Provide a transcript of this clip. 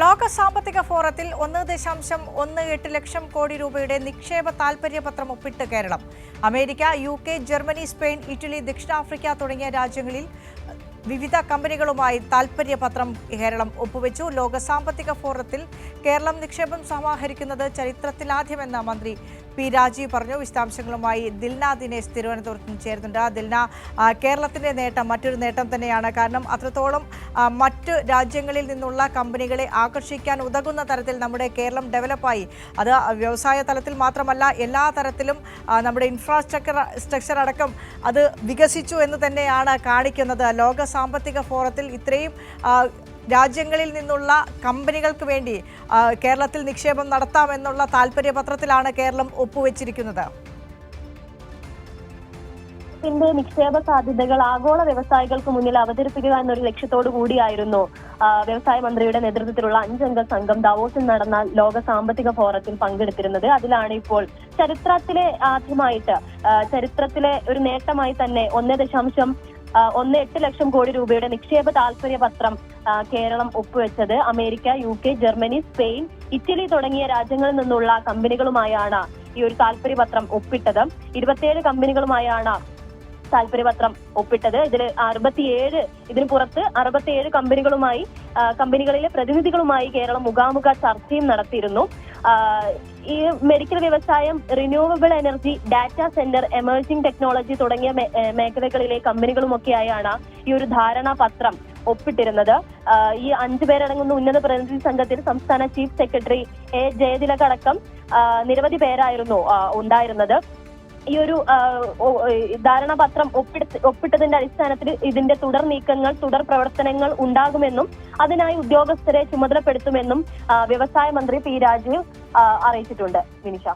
ലോക സാമ്പത്തിക ഫോറത്തിൽ 1.18 ലക്ഷം കോടി രൂപയുടെ നിക്ഷേപ താൽപര്യപത്രം ഒപ്പിട്ട് Keralam. America, UK, Germany, Spain, Italy, ദക്ഷിണാഫ്രിക്ക തുടങ്ങിയ രാജ്യങ്ങളിൽ വിവിധ കമ്പനികളുമായി താൽപര്യപത്രം കേരളം ഒപ്പുവെച്ചു. ലോക സാമ്പത്തിക ഫോറത്തിൽ കേരളം നിക്ഷേപം സമാഹരിക്കുന്നത് ചരിത്രത്തിലാദ്യമെന്ന് മന്ത്രി പി രാജീവ് പറഞ്ഞു. വിശദാംശങ്ങളുമായി ദിൽന ദിനേശ് തിരുവനന്തപുരത്ത് നിന്ന് ചേരുന്നുണ്ട്. ദിൽന, കേരളത്തിന്റെ നേട്ടം മറ്റൊരു നേട്ടം തന്നെയാണ്. കാരണം അത്രത്തോളം മറ്റ് രാജ്യങ്ങളിൽ നിന്നുള്ള കമ്പനികളെ ആകർഷിക്കാൻ ഉതകുന്ന തരത്തിൽ നമ്മുടെ കേരളം ഡെവലപ്പായി. അത് വ്യവസായ തലത്തിൽ മാത്രമല്ല, എല്ലാ തരത്തിലും നമ്മുടെ ഇൻഫ്രാസ്ട്രക്ചർ അടക്കം അത് വികസിച്ചു എന്ന് തന്നെയാണ് കാണിക്കുന്നത്. ലോക സാമ്പത്തിക ഫോറത്തിൽ ഇത്രയും രാജ്യങ്ങളിൽ നിന്നുള്ള കമ്പനികൾക്ക് വേണ്ടി കേരളത്തിൽ നിക്ഷേപം നടത്താമെന്നുള്ള താൽപര്യപത്രത്തിലാണ് കേരളം ഒപ്പുവെച്ചിരിക്കുന്നത്. നിക്ഷേപ സാധ്യതകൾ ആഗോള വ്യവസായികൾക്ക് മുന്നിൽ അവതരിപ്പിക്കുക എന്നൊരു ലക്ഷ്യത്തോടു കൂടിയായിരുന്നു വ്യവസായ മന്ത്രിയുടെ നേതൃത്വത്തിലുള്ള 5-അംഗ സംഘം ദാവോസിൽ നടന്ന ലോക സാമ്പത്തിക ഫോറത്തിൽ പങ്കെടുത്തിരുന്നത്. അതിലാണ് ഇപ്പോൾ ചരിത്രത്തിലെ ആദ്യമായിട്ട് ചരിത്രത്തിലെ ഒരു നേട്ടമായി തന്നെ 1.18 ലക്ഷം കോടി രൂപയുടെ നിക്ഷേപ താൽപര്യപത്രം കേരളം ഒപ്പുവെച്ചത്. America, UK, Germany, Spain, Italy തുടങ്ങിയ രാജ്യങ്ങളിൽ നിന്നുള്ള കമ്പനികളുമായാണ് ഈ ഒരു താൽപര്യപത്രം ഒപ്പിട്ടത്. 27 കമ്പനികളുമായാണ് താൽപര്യപത്രം ഒപ്പിട്ടത്. ഇതിന് പുറത്ത് 67 കമ്പനികളിലെ പ്രതിനിധികളുമായി കേരളം മുഖാമുഖ ചർച്ചയും നടത്തിയിരുന്നു. ഈ മെഡിക്കൽ വ്യവസായം, renewable energy, data centre, emerging technology തുടങ്ങിയ മേഖലകളിലെ കമ്പനികളുമൊക്കെയായാണ് ഈ ഒരു ധാരണാപത്രം ഒപ്പിട്ടിരുന്നത്. ഈ 5 പേരടങ്ങുന്ന ഉന്നത പ്രതിനിധി സംഘത്തിൽ സംസ്ഥാന ചീഫ് സെക്രട്ടറി A. ജയതിലക് അടക്കം നിരവധി പേരായിരുന്നു ഉണ്ടായിരുന്നത്. ഈ ഒരു ധാരണാപത്രം ഒപ്പിട്ടതിന്റെ അടിസ്ഥാനത്തിൽ ഇതിന്റെ തുടർ നീക്കങ്ങൾ, തുടർ പ്രവർത്തനങ്ങൾ ഉണ്ടാകുമെന്നും അതിനായി ഉദ്യോഗസ്ഥരെ ചുമതലപ്പെടുത്തുമെന്നും വ്യവസായ മന്ത്രി പി രാജീവ് അറിയിച്ചിട്ടുണ്ട്. വിനിഷ.